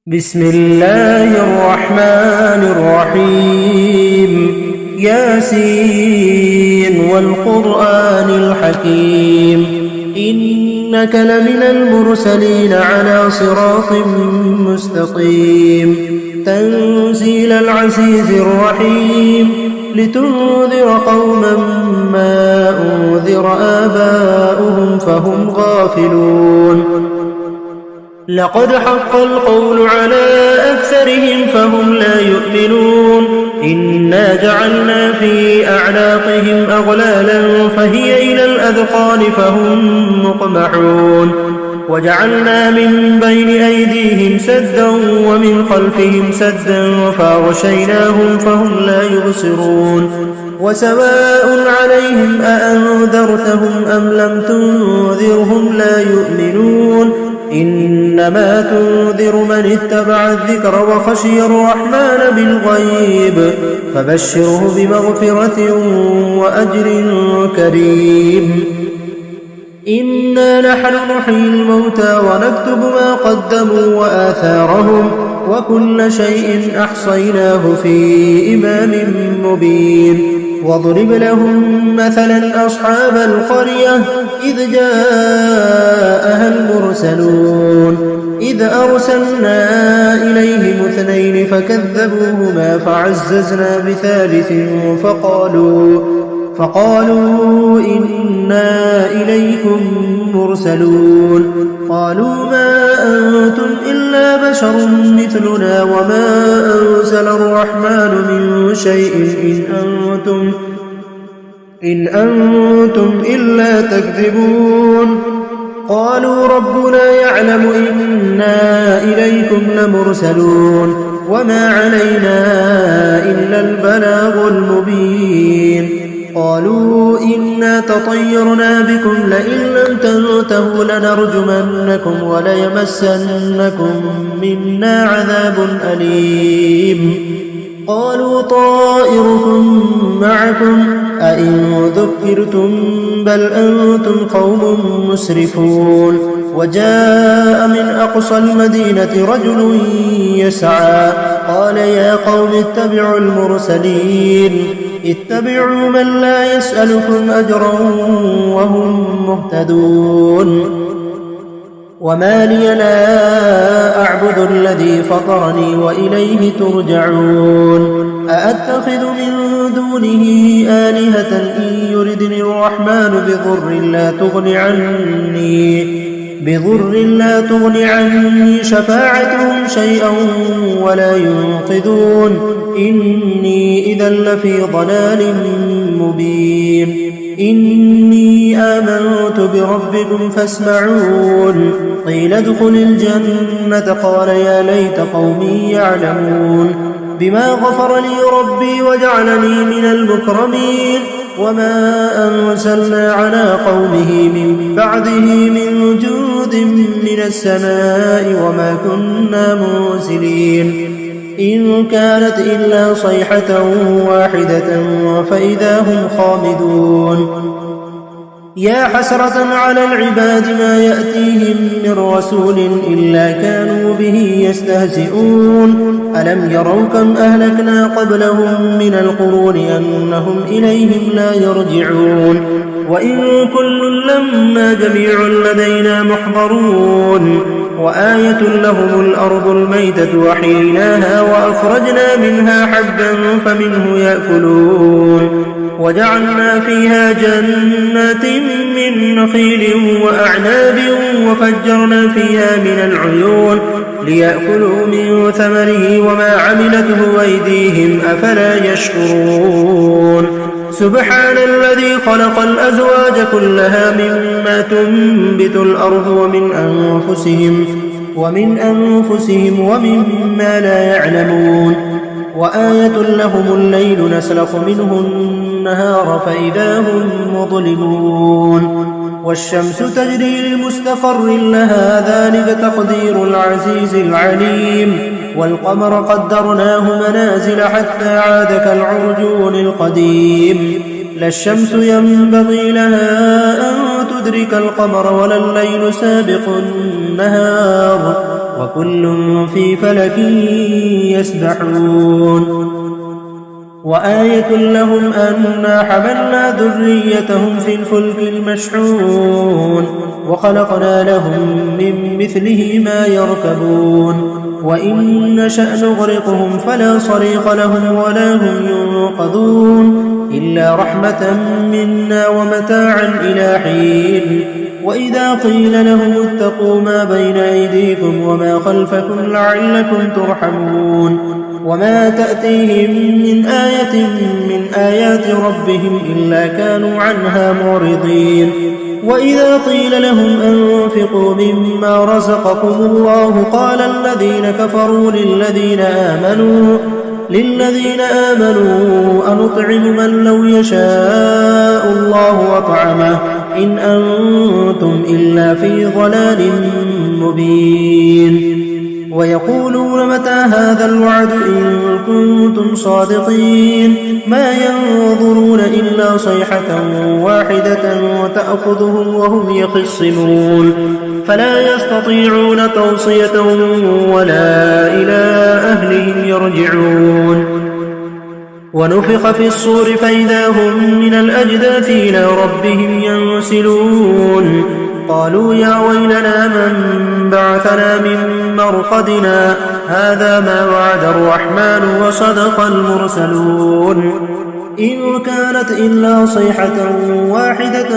بسم الله الرحمن الرحيم ياسين والقرآن الحكيم إنك لمن المرسلين على صراط مستقيم تنزيل العزيز الرحيم لتنذر قوما ما أنذر آباؤهم فهم غافلون لقد حق القول على أكثرهم فهم لا يؤمنون إنا جعلنا في أعناقهم أغلالا فهي إلى الأذقان فهم مقمحون وجعلنا من بين أيديهم سدا ومن خلفهم سدا فأغشيناهم فهم لا يبصرون وسواء عليهم أأنذرتهم أم لم تنذرهم لا يؤمنون إنما تنذر من اتبع الذكر وخشي الرحمن بالغيب فبشره بمغفرة وأجر كريم إنا نحن نحيي الموتى ونكتب ما قدموا وآثارهم وكل شيء أحصيناه في إمام مبين واضرب لهم مثلا أصحاب القرية إذ جاءها المرسلون إذ أرسلنا إليهم 2 فكذبوهما فعززنا بثالث فقالوا إنا إليكم مرسلون قالوا ما أنتم إلا بشر مثلنا وما أنزل الرحمن من شيء إن أنتم إلا تكذبون قالوا ربنا يعلم إنا إليكم لمرسلون وما علينا إلا البلاغ المبين قالوا إنا تطيرنا بكم لئن لم تنتهوا لنرجمنكم وليمسنكم منا عذاب أليم قالوا طائركم معكم أئن ذكرتم بل أنتم قوم مسرفون وجاء من أقصى المدينة رجل يسعى قال يا قوم اتبعوا المرسلين اتبعوا من لا يسألكم أجرا وهم مهتدون وما لي لا أعبد الذي فطرني وإليه ترجعون أأتخذ من دونه آلهة إن يردني الرحمن بضر لا تغن عني شفاعتهم شيئا ولا ينقذون إني إذا لفي ضلال مبين إني آمنت بربكم فاسمعون قيل ادخل الجنة قال يا ليت قومي يعلمون بما غفر لي ربي وجعلني من المكرمين وما أنزلنا على قومه من بعده من جود من السماء وما كنا منزلين إن كانت إلا صيحة واحدة فإذا هم خامدون يا حسرة على العباد ما يأتيهم من رسول إلا كانوا به يستهزئون ألم يروا كم أهلكنا قبلهم من القرون أنهم إليهم لا يرجعون وإن كل لما جميع لدينا محضرون وآية لهم الأرض الميتة وحييناها وأخرجنا منها حبا فمنه يأكلون وجعلنا فيها جنات من نخيل وأعناب وفجرنا فيها من العيون ليأكلوا من ثمره وما عملته أيديهم أفلا يشكرون سبحان الذي خلق الأزواج كلها مما تنبت الأرض ومن أنفسهم ومما لا يعلمون وآية لهم الليل نسلخ منه النهار فإذا هم مظلمون والشمس تجري لمستقر لها ذلك تقدير العزيز العليم والقمر قدرناه منازل حتى عاد كالعرجون القديم لا الشمس ينبغي لها أن يدرك القمر ولا الليل سابق النهار وكل في فلك يسبحون وآية لهم أنا حملنا ذريتهم في الفلك المشحون وخلقنا لهم من مثله ما يركبون وإن نشأ نغرقهم فلا صريخ لهم ولا هم ينقذون إلا رحمة منا ومتاعا إلى حين وإذا قيل لهم اتقوا ما بين أيديكم وما خلفكم لعلكم ترحمون وما تأتيهم من آية من آيات ربهم إلا كانوا عنها معرضين وإذا قيل لهم أنفقوا مما رزقكم الله قال الذين كفروا للذين آمنوا أنطعم من لو يشاء الله وطعمه إن أنتم إلا في ضلال مبين ويقولون متى هذا الوعد إن كنتم صادقين ما ينظرون إلا صيحة واحدة وتأخذهم وهم يخصمون فلا يستطيعون توصية ولا إلى أهلهم يرجعون ونفخ في الصور فإذا هم من الأجداث إلى ربهم ينسلون قالوا يا ويلنا من بعثنا من مرقدنا هذا ما وعد الرحمن وصدق المرسلون إن كانت إلا صيحة واحدة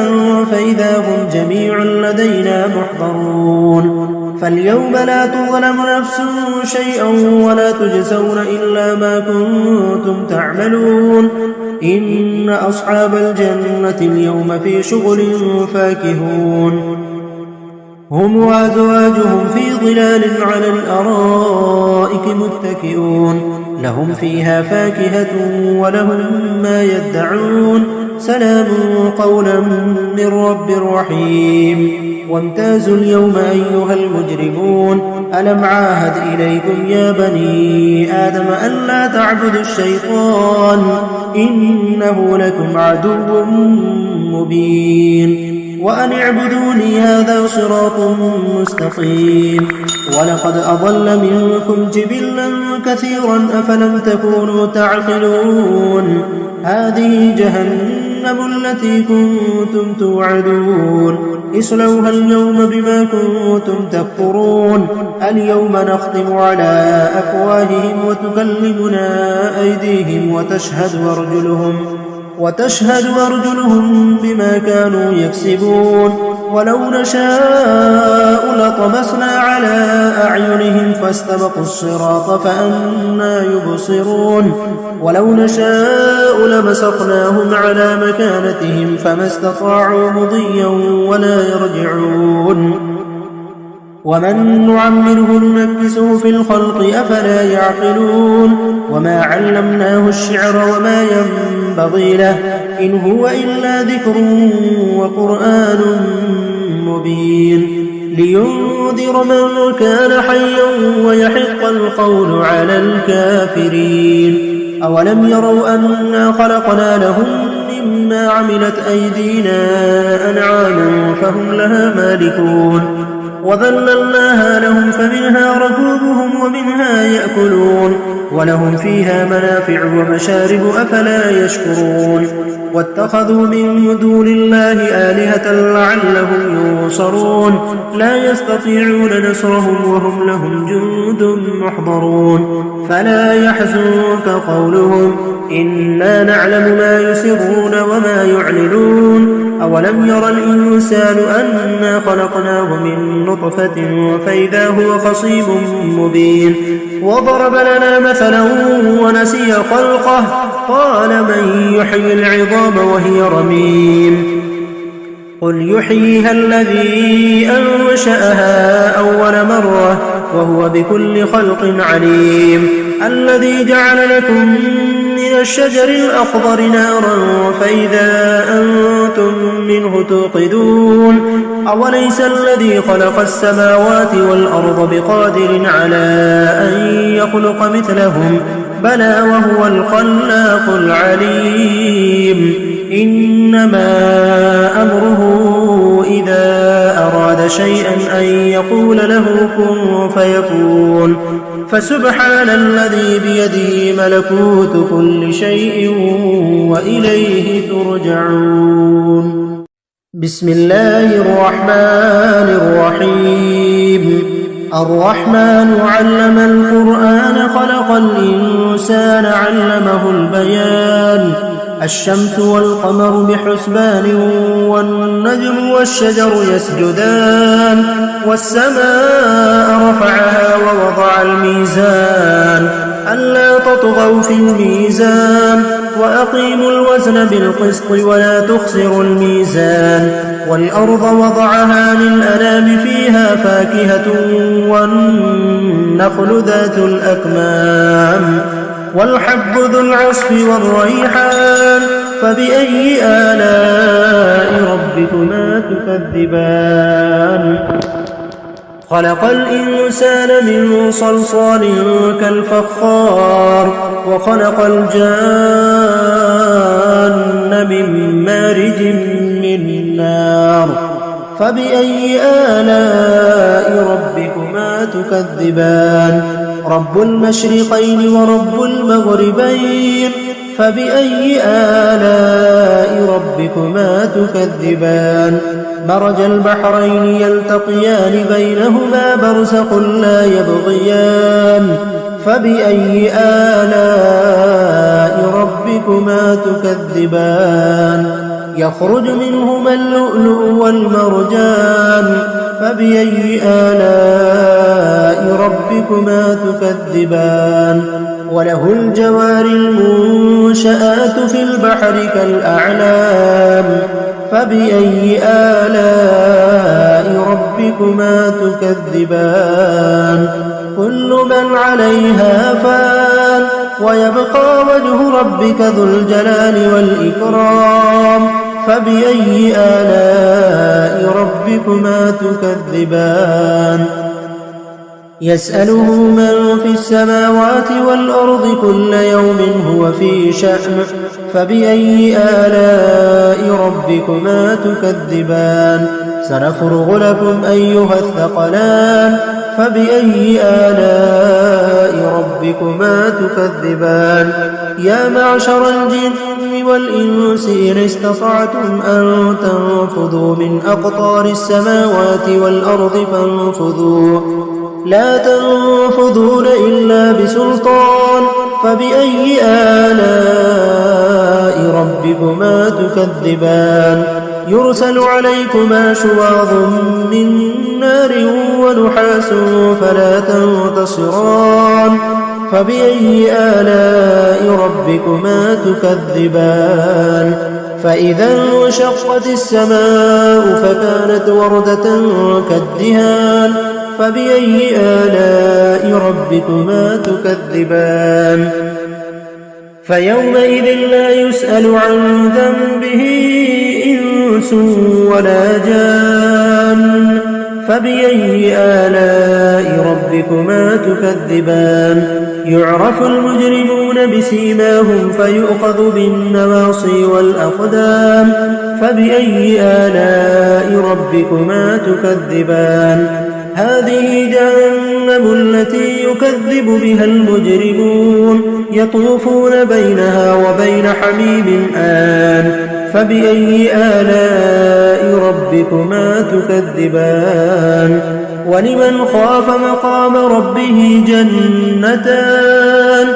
فإذا هم جميع لدينا محضرون فاليوم لا تظلم نفس شيئا ولا تجزون إلا ما كنتم تعملون إن أصحاب الجنة اليوم في شغل فاكهون هم وأزواجهم في ظلال على الأرائك متكئون لهم فيها فاكهة ولهم ما يدعون سلام قولا من رب رحيم وامتازوا اليوم أيها المجرمون ألم عاهد إليكم يا بني آدم ألا تعبدوا الشيطان إنه لكم عدو مبين وأن اعبدوني هذا صراط مستقيم ولقد أضل منكم جبلا كثيرا أفلم تكونوا تعقلون هذه جهنم التي كنتم توعدون اصلوها اليوم بما كنتم تكفرون اليوم نختم على أفواههم وتكلمنا أيديهم وتشهد أرجلهم بما كانوا يكسبون ولو نشاء لطمسنا على أعينهم فاستبقوا الصراط فأنى يبصرون ولو نشاء لمسخناهم على مكانتهم فما استطاعوا مضيا ولا يرجعون ومن نعمره ننكسه في الخلق أفلا يعقلون وما علمناه الشعر وما ينبغي له إن هو إلا ذكر وقرآن مبين لينذر من كان حيا ويحق القول على الكافرين أولم يروا أنا خلقنا لهم مما عملت أيدينا أنعاما فهم لها مالكون وذللناها لهم فمنها ركوبهم ومنها يأكلون ولهم فيها منافع ومشارب أفلا يشكرون واتخذوا من دون الله آلهة لعلهم ينصرون لا يستطيعون نصرهم وهم لهم جند محضرون فلا يحزنك قولهم إنا نعلم ما يسرون وما يعلنون أولم ير الإنسان أنا خلقناه من نطفة فإذا هو خصيب مبين وضرب لنا مثلا ونسي خلقه قال من يحيي العظام وهي رميم قل يحييها الذي أنشأها أول مرة وهو بكل خلق عليم الذي جعل لكم من الشجر الأخضر نارا فإذا أنتم منه توقدون أوليس الذي خلق السماوات والأرض بقادر على أن يخلق مثلهم بلى وهو الخلاق العليم إنما أمره أراد شيئا أن يقول له كن فيكون. فسبحان الذي بيده ملكوت كل شيء وإليه ترجعون. بسم الله الرحمن الرحيم. الرحمن علم القرآن خلق الإنسان علمه البيان. الشمس والقمر بحسبان والنجم والشجر يسجدان والسماء رفعها ووضع الميزان ألا تطغوا في الميزان وأقيموا الوزن بالقسط ولا تخسروا الميزان والأرض وضعها للأنام فيها فاكهة والنخل ذات الأكمام والحب ذو العصف والريحان فبأي آلاء ربكما تكذبان. خلق الإنسان من صلصال كالفخار وخلق الجان من مارج من نار فبأي آلاء ربكما تكذبان. رب المشرقين ورب المغربين فبأي آلاء ربكما تكذبان. مرج البحرين يلتقيان بينهما برزخ لا يبغيان فبأي آلاء ربكما تكذبان. يخرج منهما اللؤلؤ والمرجان فبأي آلاء ربكما تكذبان. وله الجوار المنشآت في البحر كالأعلام فبأي آلاء ربكما تكذبان. كل من عليها فان ويبقى وجه ربك ذو الجلال والإكرام فبأي آلاء ربكما تكذبان. يسأله من في السماوات والأرض كل يوم هو في شأن فبأي آلاء ربكما تكذبان. سنفرغ لكم أيها الثقلان فبأي آلاء ربكما تكذبان. يا معشر الجن والإنس إن استطعتم أن تنفذوا من أقطار السماوات والأرض فانفذوا لا تنفذون إلا بسلطان فبأي آلاء ربكما تكذبان. يرسل عليكما شواظ من نار ونحاس فلا تنتصران فبأي آلاء ربكما تكذبان. فإذا انشقت السماء فكانت وردة كالدهان فبأي آلاء ربكما تكذبان. فيومئذ لا يسأل عن ذنبه إنس ولا جان فبأي آلاء ربكما تكذبان. يعرف المجرمون بسيماهم فيؤخذ بالنواصي والأقدام فبأي آلاء ربكما تكذبان. هذه جهنم التي يكذب بها المجرمون يطوفون بينها وبين حميم آن فبأي آلاء ربكما تكذبان. ولمن خاف مقام ربه جنتان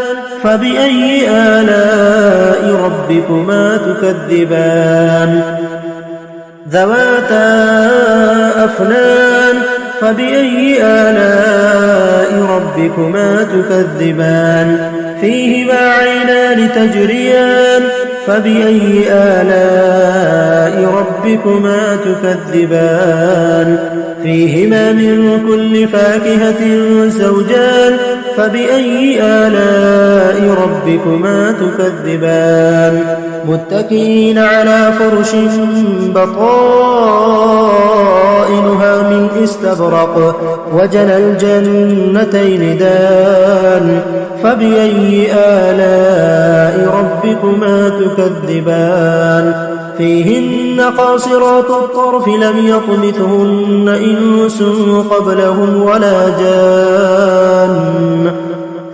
فبأي آلاء ربكما تكذبان. ذواتا أفنان فبأي آلاء ربكما تكذبان. فيهما عينان تجريان فبأي آلاء ربكما تكذبان. فيهما من كل فاكهة زوجان فبأي آلاء ربكما تكذبان. متكئين على فرش بطائنها من استبرق وجنى الجنتين دان فبأي آلاء ربكما تكذبان فيهن قاصرات الطرف لم يطمثهن إنس قبلهم ولا جان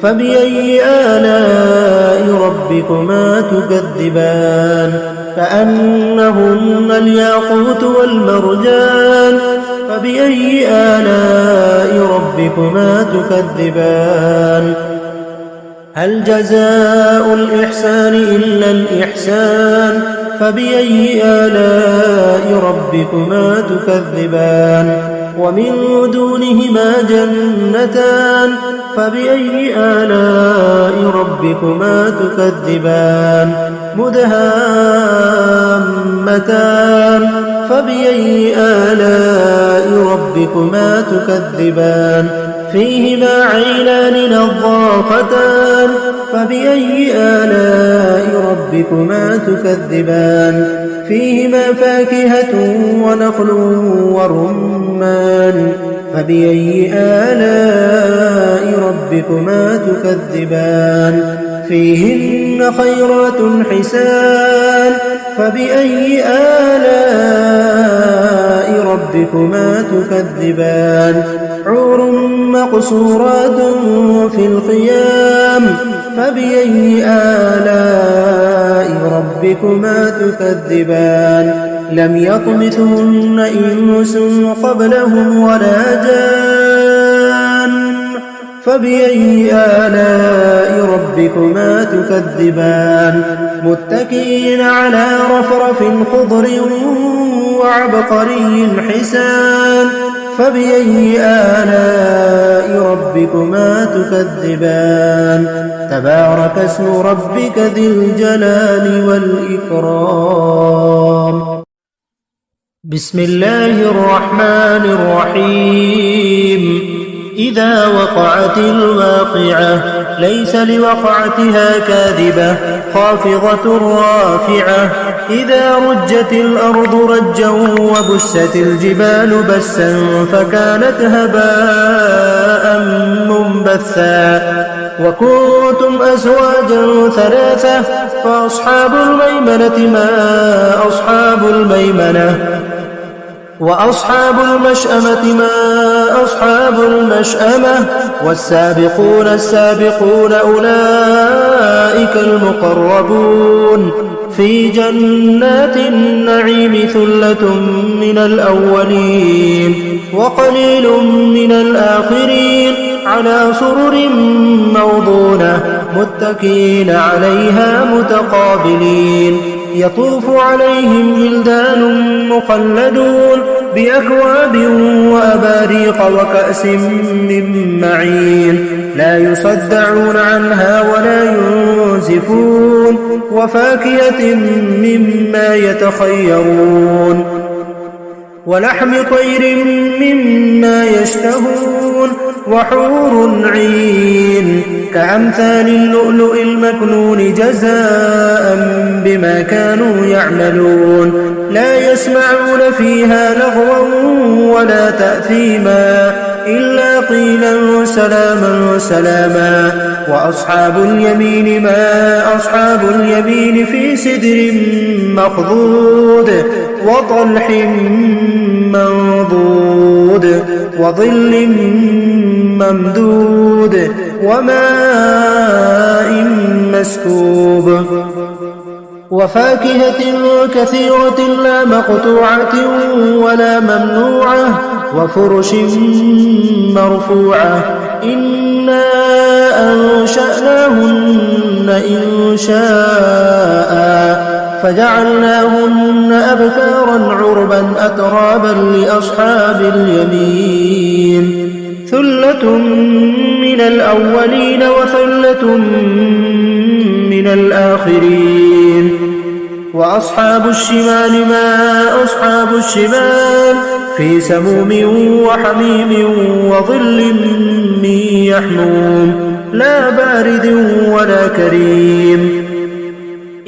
فبأي آلاء ربكما تكذبان كأنهن الياقوت والمرجان فبأي آلاء ربكما تكذبان هل جزاء الإحسان إلا الإحسان فبأي آلاء ربكما تكذبان ومن دونهما جنتان فبأي آلاء ربكما تكذبان مدهامتان فبأي آلاء ربكما تكذبان فيهما عينان نضاختان فبأي آلاء ربكما تكذبان فيهما فاكهة ونخل ورمان فبأي آلاء ربكما تكذبان فيهن خيرات حسان فبأي آلاء ربكما تكذبان حور مقصورات في الخيام فبأي آلاء ربكما تكذبان لم يطمثهن إنس قبلهم ولا جان فبأي آلاء ربكما تكذبان متكئين على رفرف خضر وعبقري حسان فبأي آلاء ربكما تكذبان تبارك اسم ربك ذي الجلال والإكرام بسم الله الرحمن الرحيم إذا وقعت الواقعة ليس لوقعتها كاذبة خافضة رافعة إذا رجت الأرض رجا وبست الجبال بسا فكانت هباء منبثا وكنتم أزواجا ثلاثة فأصحاب الميمنة ما أصحاب الميمنة وأصحاب المشأمة ما أصحاب المشأمة والسابقون السابقون أولئك المقربون في جنات النعيم ثلة من الأولين وقليل من الآخرين على سرر موضونة متكئين عليها متقابلين يطوف عليهم ولدان مخلدون بأكواب وأباريق وكأس من معين لا يصدعون عنها ولا ينزفون وفاكهة مما يتخيرون ولحم طير مما يشتهون وحور عين كأمثال اللؤلؤ المكنون جزاء بما كانوا يعملون لا يسمعون فيها لغوا ولا تأثيما إلا قيلا سلاما سلاما وأصحاب اليمين ما أصحاب اليمين في سدر مخضود وطلح منضود وظل ممدود وماء مسكوب وفاكهة كثيرة لا مقطوعة ولا ممنوعة وفرش مرفوعة إنا أنشأناهن إنشاء فجعلناهن أبكارا عربا أترابا لأصحاب اليمين ثلة من الأولين وثلة من الآخرين وأصحاب الشمال ما أصحاب الشمال في سموم وحميم وظل من يحموم لا بارد ولا كريم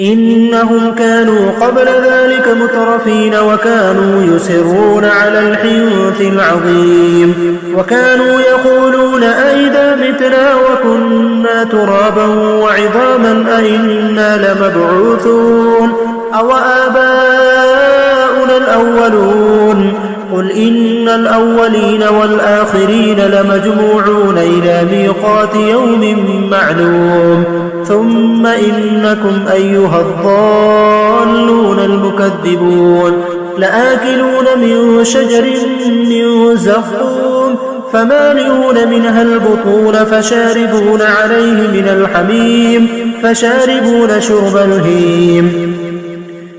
إنهم كانوا قبل ذلك مترفين وكانوا يصرون على الحنث العظيم وكانوا يقولون أئذا متنا وكنا ترابا وعظاما أئنا لمبعوثون أو آباؤنا الأولون قل إن الأولين والآخرين لمجموعون إلى ميقات يوم معلوم ثم إنكم أيها الضالون المكذبون لآكلون من شجر من زقوم فمالئون منها البطون فشاربون عليه من الحميم فشاربون شرب الهيم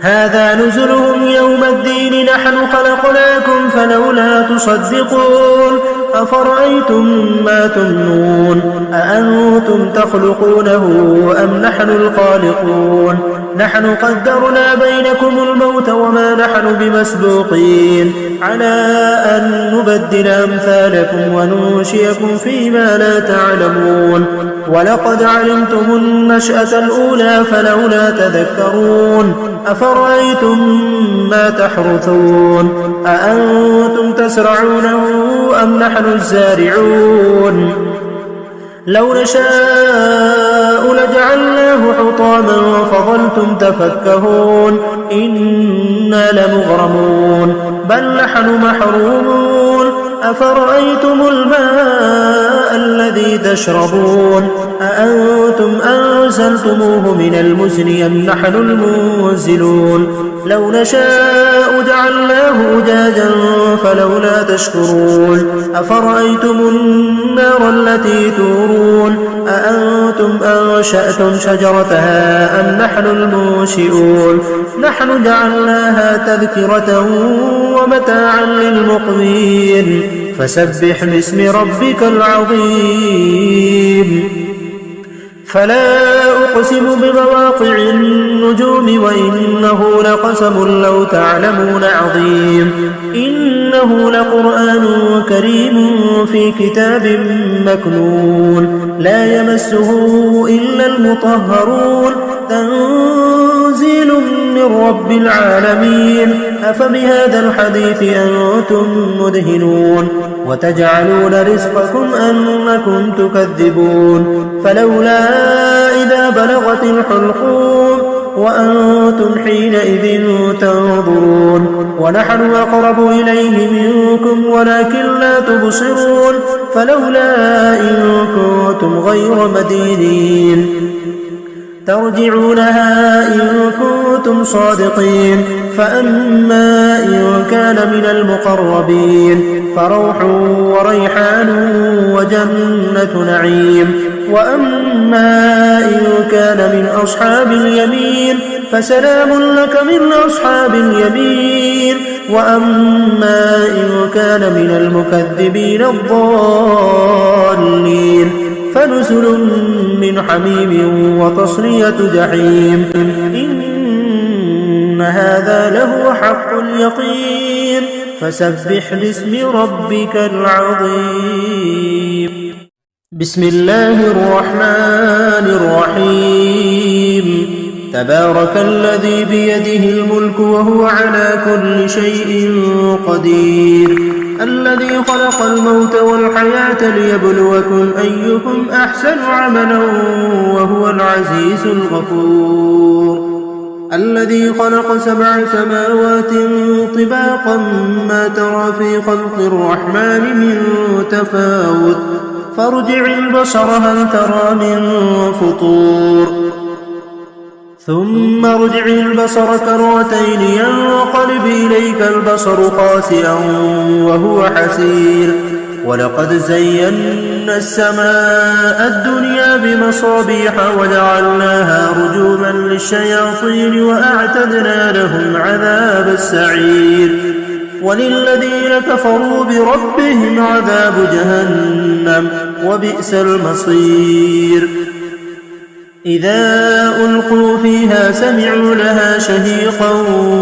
هذا نزلهم يوم الدين نحن خلقناكم فلولا تصدقون أفرأيتم ما تمنون أأنتم تخلقونه أم نحن الخالقون نحن قدرنا بينكم الموت وما نحن بمسبوقين على أن نبدل أمثالكم وننشئكم فيما لا تعلمون ولقد علمتم النشأة الأولى فلولا تذكرون أفرأيتم ما تحرثون أأنتم تزرعونه أم نحن الزارعون لو نشاء لجعلناه حطاما فظلتم تفكهون إنا لمغرمون بل نحن محرومون أفرأيتم الماء الذي تشربون أأنتم أنزلتموه من المزن أم نحن المنزلون لو نشاء جعلناه أجاجا فلولا تشكرون أفرأيتم النار التي تورون أأنتم أنشأتم شجرتها أم نحن المنشئون نحن جعلناها تذكرة ومتاعا للمقوين فسبح باسم ربك العظيم فلا أقسم بمواقع النجوم وإنه لقسم لو تعلمون عظيم إنه لقرآن كريم في كتاب مكنون لا يمسه إلا المطهرون تنزيل من رب العالمين أفبهذا الحديث أنتم مدهنون وتجعلون رزقكم أنكم تكذبون فلولا إذا بلغت الحلقوم وأنتم حينئذ تنظرون ونحن أقرب إليه منكم ولكن لا تبصرون فلولا إن كنتم غير مدينين ترجعونها إن كنتم صادقين فأما إن كان من المقربين فروح وريحان وجنة نعيم وأما إن كان من أصحاب اليمين فسلام لك من أصحاب اليمين وأما إن كان من المكذبين الضالين فنزل من حميم وتصلية جحيم إن هذا لهو حق اليقين فسبح باسم ربك العظيم بسم الله الرحمن الرحيم تبارك الذي بيده الملك وهو على كل شيء قدير الذي خلق الموت والحياة ليبلوكم أيكم أحسن عملا وهو العزيز الغفور الذي خلق 7 سماوات طباقا ما ترى في خلق الرحمن من تفاوت فارجع البصر هل ترى من فطور ثم ارجع البصر كرتين ينقلب إليك البصر خاسئا وهو حسير ولقد زينا السماء الدنيا بمصابيح وجعلناها رجوما للشياطين وأعتدنا لهم عذاب السعير وللذين كفروا بربهم عذاب جهنم وبئس المصير إذا ألقوا فيها سمعوا لها شهيقا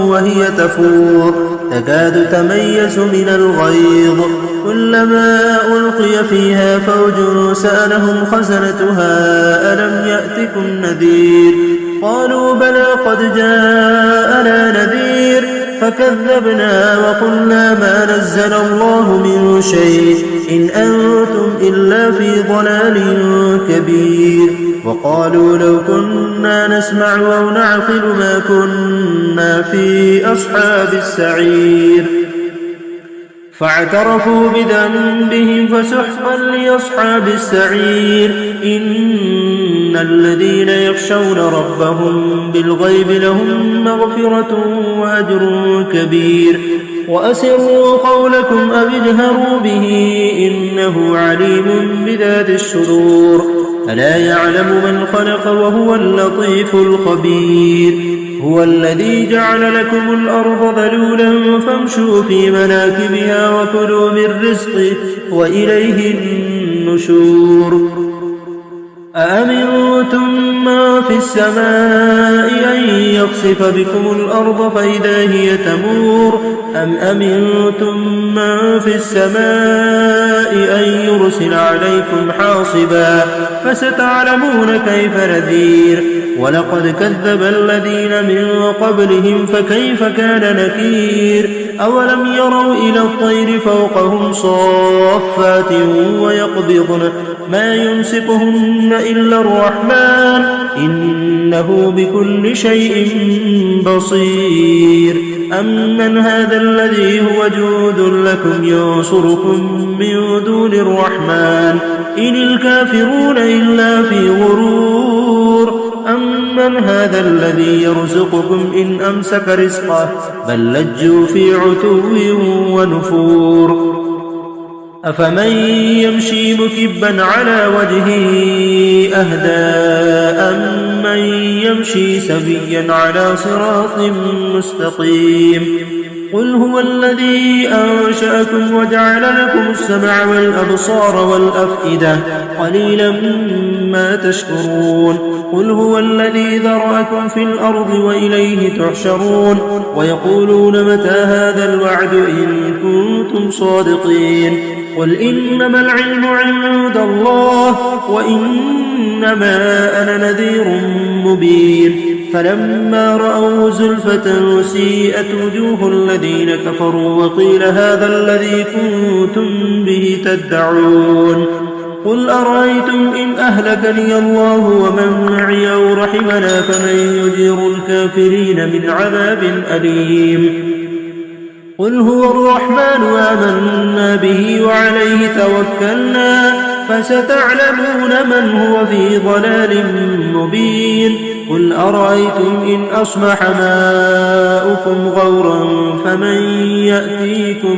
وهي تفور تكاد تميز من الغيظ كلما ألقي فيها فوج سألهم خزنتها ألم يأتكم نذير قالوا بلى قد جاءنا نذير فكذبنا وقلنا ما نزل الله من شيء إن أنتم إلا في ضلال كبير وقالوا لو كنا نسمع أو نعقل ما كنا في أصحاب السعير فاعترفوا بذنبهم فسحقا لأصحاب السعير إن الذين يخشون ربهم بالغيب لهم مغفرة وأجر كبير وأسروا قولكم أو اجهروا به إنه عليم بذات الصدور ألا يعلم من خلق وهو اللطيف الخبير هو الذي جعل لكم الأرض ذلولا فامشوا في مناكبها وكلوا من رزقه وإليه النشور أأمنتم ما في السماء أن يخسف بكم الأرض فإذا هي تمور أم أمنتم ما في السماء أن يرسل عليكم حاصبا فستعلمون كيف نذير ولقد كذب الذين من قبلهم فكيف كان نكير أولم يروا إلى الطير فوقهم صافات ويقبضن ما يمسكهن إلا الرحمن إنه بكل شيء بصير أمن هذا الذي هو جود لكم ينصركم من دون الرحمن إن الكافرون إلا في غرور أمن هذا الذي يرزقكم إن أمسك رزقه بل لجوا في عتو ونفور أفمن يمشي مكبا على وجهه أهدى أمن يمشي سويا على صراط مستقيم قل هو الذي أنشأكم وجعل لكم السمع والأبصار والأفئدة قليلا ما تشكرون قل هو الذي ذرأكم في الأرض وإليه تحشرون ويقولون متى هذا الوعد إن كنتم صادقين قل إنما العلم عند الله وإنما أنا نذير مبين فلما رأوا زلفة سيئت وجوه الذين كفروا وقيل هذا الذي كنتم به تدعون قل أرأيتم إن أهلكني الله ومن معي أو رحمنا فمن يجير الكافرين من عذاب أليم قل هو الرحمن آمنا به وعليه توكلنا فستعلمون من هو في ضلال مبين قل أرأيتم إن أصبح ماؤكم غورا فمن يأتيكم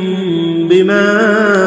بماء